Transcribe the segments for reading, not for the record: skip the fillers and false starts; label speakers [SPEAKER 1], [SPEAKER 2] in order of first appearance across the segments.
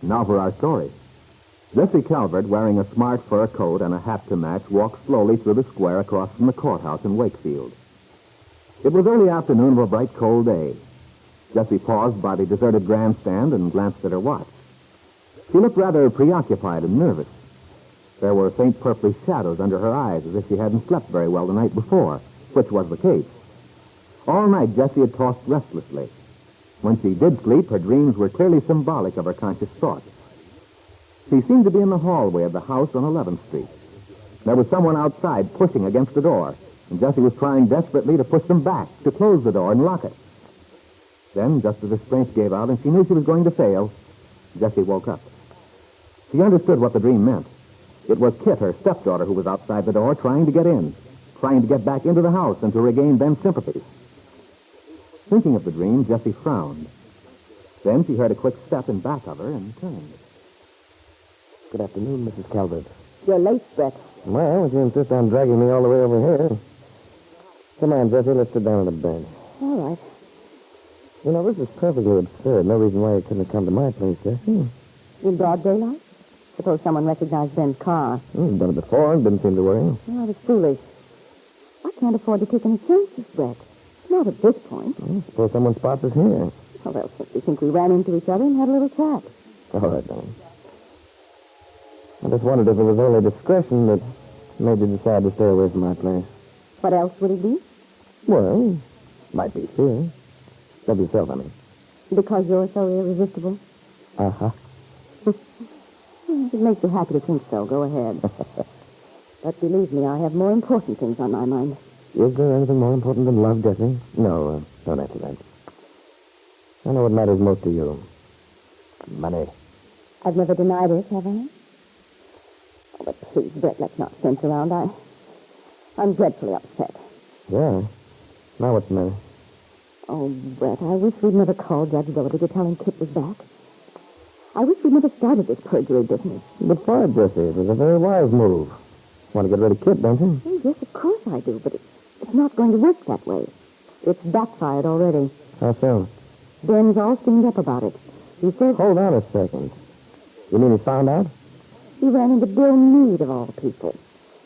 [SPEAKER 1] Now for our story. Jesse Calvert, wearing a smart fur coat and a hat to match, walked slowly through the square across from the courthouse in Wakefield. It was early afternoon of a bright, cold day. Jessie paused by the deserted grandstand and glanced at her watch. She looked rather preoccupied and nervous. There were faint purplish shadows under her eyes, as if she hadn't slept very well the night before, which was the case. All night, Jessie had tossed restlessly. When she did sleep, her dreams were clearly symbolic of her conscious thoughts. She seemed to be in the hallway of the house on 11th Street. There was someone outside pushing against the door, and Jessie was trying desperately to push them back, to close the door and lock it. Then, just as her strength gave out and she knew she was going to fail, Jessie woke up. She understood what the dream meant. It was Kit, her stepdaughter, who was outside the door trying to get in, trying to get back into the house and to regain Ben's sympathies. Thinking of the dream, Jessie frowned. Then she heard a quick step in back of her and turned.
[SPEAKER 2] Good afternoon, Mrs. Calvert.
[SPEAKER 3] You're late, Brett.
[SPEAKER 2] Well, if you insist on dragging me all the way over here. Come on, Jessie, let's sit down on the bench.
[SPEAKER 3] All right.
[SPEAKER 2] You know, this is perfectly absurd. No reason why you couldn't have come to my place, Jessie.
[SPEAKER 3] In broad daylight? Suppose someone recognized Ben's car.
[SPEAKER 2] You've done it before and didn't seem to worry.
[SPEAKER 3] Well, I was foolish. I can't afford to take any chances, Brett. Not at this point.
[SPEAKER 2] Well, suppose someone spots us here.
[SPEAKER 3] Well, they'll simply think we ran into each other and had a little chat.
[SPEAKER 2] All right, then. I just wondered if it was only discretion that made you decide to stay away from my place.
[SPEAKER 3] What else would it be?
[SPEAKER 2] Well, might be fear. Of yourself, I mean.
[SPEAKER 3] Because you're so irresistible?
[SPEAKER 2] Uh-huh.
[SPEAKER 3] If it makes you happy to think so, go ahead. But believe me, I have more important things on my mind.
[SPEAKER 2] Is there anything more important than love, Jessie? No, don't answer that. I know what matters most to you. Money.
[SPEAKER 3] I've never denied it, have I? Oh, but please, Brett, let's not fence around. I'm dreadfully upset.
[SPEAKER 2] Yeah. Now what's the matter?
[SPEAKER 3] Oh, Brett, I wish we'd never called Judge Willoughby to tell him Kit was back. I wish we'd never started this perjury business.
[SPEAKER 2] But why, Jessie? It was a very wise move. Want to get rid of Kit, don't you?
[SPEAKER 3] Oh, yes, of course I do, but it's not going to work that way. It's backfired already.
[SPEAKER 2] How so?
[SPEAKER 3] Ben's all steamed up about it. He says...
[SPEAKER 2] Hold on a second. You mean he found out?
[SPEAKER 3] He ran into Bill Meade, of all people.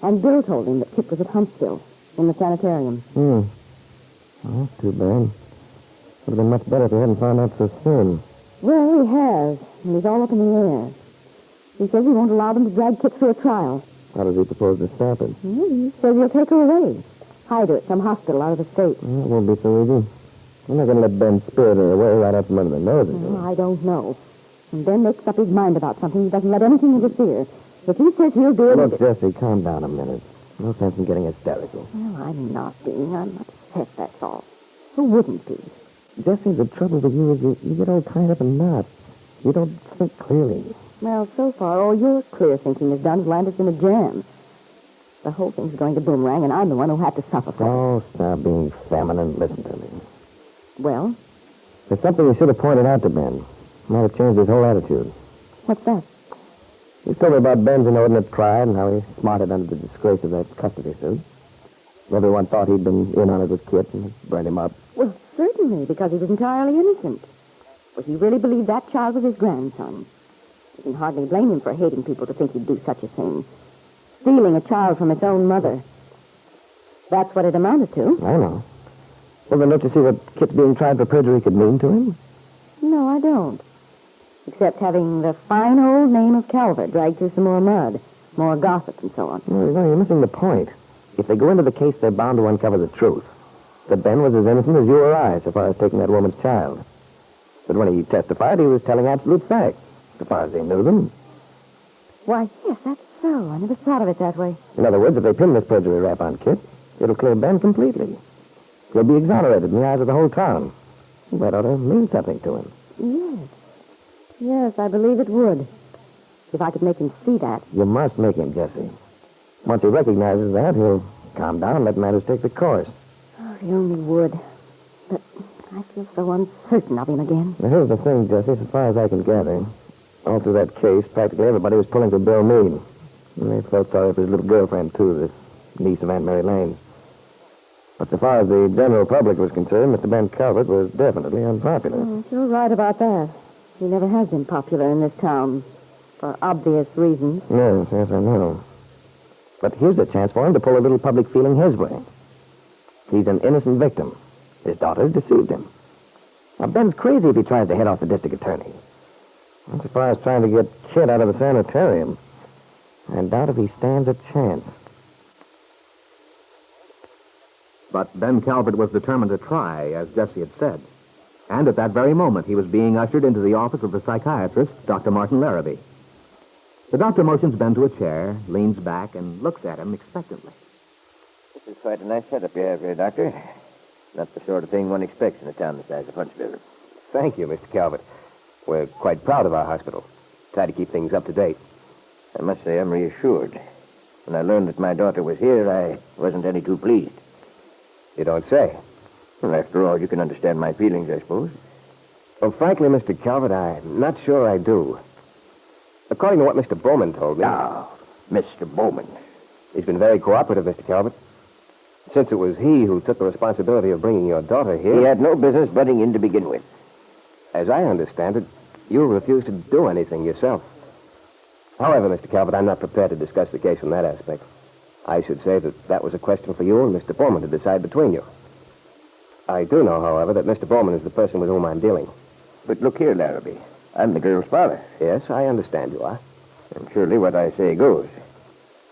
[SPEAKER 3] And Bill told him that Kit was at Huntsville, in the sanitarium.
[SPEAKER 2] Well, that's too bad. Would have been much better if he hadn't found out so soon.
[SPEAKER 3] Well, he has, and he's all up in the air. He says he won't allow them to drag Kit through a trial.
[SPEAKER 2] How does he propose to stop it?
[SPEAKER 3] He says he'll take her away. Hide her at some hospital out of the state.
[SPEAKER 2] Well, it won't be so easy. We're not going to let Ben spirit her away right out from under the noses.
[SPEAKER 3] Well, I don't know. When Ben makes up his mind about something, he doesn't let anything interfere. If he says he'll do it...
[SPEAKER 2] Look, Jessie, calm down a minute. No sense in getting hysterical.
[SPEAKER 3] Well, I'm not being. I'm upset, that's all. Who wouldn't be?
[SPEAKER 2] Jessie, the trouble with you is you get all tied up in knots. You don't think clearly.
[SPEAKER 3] Well, so far, all your clear thinking has done is land us in a jam. The whole thing's going to boomerang, and I'm the one who had to suffer for it.
[SPEAKER 2] Oh, stop being feminine. Listen to me.
[SPEAKER 3] Well?
[SPEAKER 2] There's something you should have pointed out to Ben. Might have changed his whole attitude.
[SPEAKER 3] What's that?
[SPEAKER 2] You told me about Ben's inordinate pride and how he smarted under the disgrace of that custody suit. Everyone thought he'd been in on it with Kit and burned him up.
[SPEAKER 3] Well, certainly, because he was entirely innocent. But he really believed that child was his grandson. You can hardly blame him for hating people to think he'd do such a thing. Stealing a child from its own mother. That's what it amounted to.
[SPEAKER 2] I know. Well, then don't you see what Kit's being tried for perjury could mean to him?
[SPEAKER 3] No, I don't. Except having the fine old name of Calvert dragged through some more mud, more gossip, and so on.
[SPEAKER 2] No, you're missing the point. If they go into the case, they're bound to uncover the truth. That Ben was as innocent as you or I, so far as taking that woman's child. But when he testified, he was telling absolute facts, so far as they knew them.
[SPEAKER 3] Why, yes, that's so. I never thought of it that way.
[SPEAKER 2] In other words, if they pin this perjury rap on Kit, it'll clear Ben completely. He'll be exonerated in the eyes of the whole town. That ought to mean something to him.
[SPEAKER 3] Yes. Yes, I believe it would. If I could make him see that.
[SPEAKER 2] You must make him, Jessie. Once he recognizes that, he'll calm down, let matters take the course.
[SPEAKER 3] Oh, he only would. But I feel so uncertain of him again.
[SPEAKER 2] Now, here's the thing, Jessie, as far as I can gather. All through that case, practically everybody was pulling for Bill Meade. And they felt sorry for his little girlfriend, too, this niece of Aunt Mary Lane's. But so far as the general public was concerned, Mr. Ben Calvert was definitely unpopular.
[SPEAKER 3] Oh, you're right about that. He never has been popular in this town, for obvious reasons.
[SPEAKER 2] Yes, I know. But here's a chance for him to pull a little public feeling his way. He's an innocent victim. His daughter deceived him. Now, Ben's crazy if he tries to head off the district attorney. I'm surprised trying to get Kit out of the sanitarium. I doubt if he stands a chance.
[SPEAKER 1] But Ben Calvert was determined to try, as Jessie had said. And at that very moment, he was being ushered into the office of the psychiatrist, Dr. Martin Laraby. The doctor motions Ben to a chair, leans back, and looks at him expectantly.
[SPEAKER 4] This is quite a nice setup you have here, Doctor. Not the sort of thing one expects in a town the size of Huntsville.
[SPEAKER 2] Thank you, Mr. Calvert. We're quite proud of our hospital. Try to keep things up to date.
[SPEAKER 4] I must say I'm reassured. When I learned that my daughter was here, I wasn't any too pleased.
[SPEAKER 2] You don't say.
[SPEAKER 4] Well, after all, you can understand my feelings, I suppose.
[SPEAKER 2] Well, frankly, Mr. Calvert, I'm not sure I do. According to what Mr. Bowman told me...
[SPEAKER 4] Now, Mr. Bowman.
[SPEAKER 2] He's been very cooperative, Mr. Calvert. Since it was he who took the responsibility of bringing your daughter here...
[SPEAKER 4] He had no business butting in to begin with.
[SPEAKER 2] As I understand it, you refused to do anything yourself. However, Mr. Calvert, I'm not prepared to discuss the case from that aspect. I should say that was a question for you and Mr. Bowman to decide between you. I do know, however, that Mr. Bowman is the person with whom I'm dealing.
[SPEAKER 4] But look here, Laraby. I'm the girl's father.
[SPEAKER 2] Yes, I understand you are.
[SPEAKER 4] And surely what I say goes,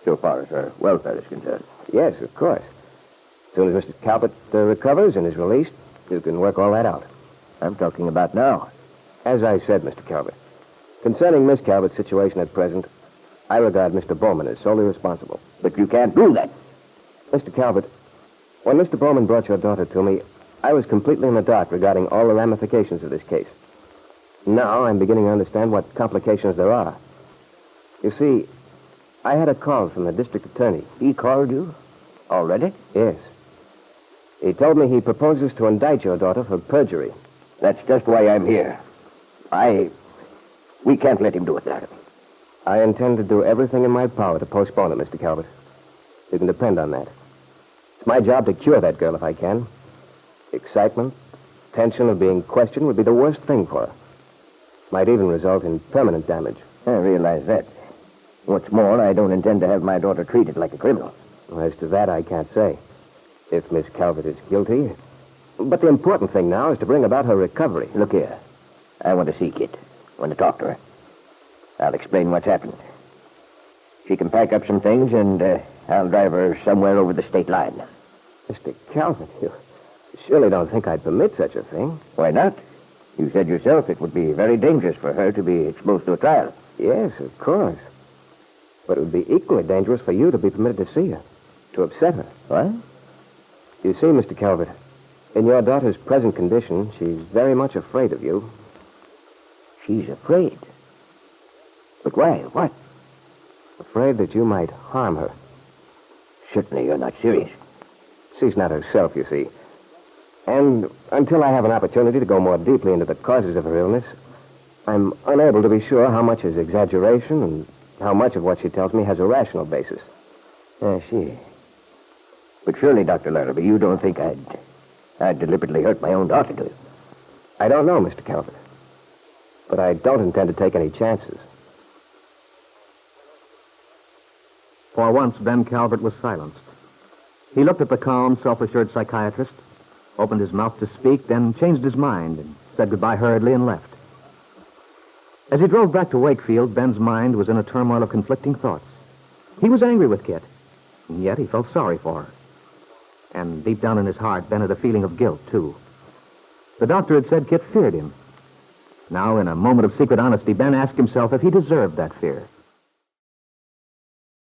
[SPEAKER 4] so far as her welfare is concerned.
[SPEAKER 2] Yes, of course. As soon as Mr. Calvert recovers and is released, you can work all that out.
[SPEAKER 4] I'm talking about now.
[SPEAKER 2] As I said, Mr. Calvert, concerning Miss Calvert's situation at present, I regard Mr. Bowman as solely responsible.
[SPEAKER 4] But you can't do that.
[SPEAKER 2] Mr. Calvert, when Mr. Bowman brought your daughter to me, I was completely in the dark regarding all the ramifications of this case. Now I'm beginning to understand what complications there are. You see, I had a call from the district attorney.
[SPEAKER 4] He called you? Already?
[SPEAKER 2] Yes. He told me he proposes to indict your daughter for perjury.
[SPEAKER 4] That's just why I'm here. We can't let him do it, Laraby.
[SPEAKER 2] I intend to do everything in my power to postpone it, Mr. Calvert. You can depend on that. It's my job to cure that girl if I can. Excitement, tension of being questioned would be the worst thing for her. Might even result in permanent damage.
[SPEAKER 4] I realize that. What's more, I don't intend to have my daughter treated like a criminal.
[SPEAKER 2] Well, as to that, I can't say. If Miss Calvert is guilty. But the important thing now is to bring about her recovery.
[SPEAKER 4] Look here. I want to see Kit. I want to talk to her. I'll explain what's happened. She can pack up some things, and I'll drive her somewhere over the state line.
[SPEAKER 2] Mr. Calvert, you surely don't think I'd permit such a thing?
[SPEAKER 4] Why not? You said yourself it would be very dangerous for her to be exposed to a trial.
[SPEAKER 2] Yes, of course. But it would be equally dangerous for you to be permitted to see her, to upset her.
[SPEAKER 4] What?
[SPEAKER 2] You see, Mr. Calvert, in your daughter's present condition, she's very much afraid of you.
[SPEAKER 4] She's afraid? But why? What?
[SPEAKER 2] Afraid that you might harm her.
[SPEAKER 4] Certainly you're not serious.
[SPEAKER 2] She's not herself, you see. And until I have an opportunity to go more deeply into the causes of her illness, I'm unable to be sure how much is exaggeration and how much of what she tells me has a rational basis.
[SPEAKER 4] I see. But surely, Dr. Laraby, you don't think I'd deliberately hurt my own daughter, do you?
[SPEAKER 2] I don't know, Mr. Calvert. But I don't intend to take any chances.
[SPEAKER 1] For once, Ben Calvert was silenced. He looked at the calm, self-assured psychiatrist, opened his mouth to speak, then changed his mind and said goodbye hurriedly and left. As he drove back to Wakefield, Ben's mind was in a turmoil of conflicting thoughts. He was angry with Kit, and yet he felt sorry for her. And deep down in his heart, Ben had a feeling of guilt, too. The doctor had said Kit feared him. Now, in a moment of secret honesty, Ben asked himself if he deserved that fear.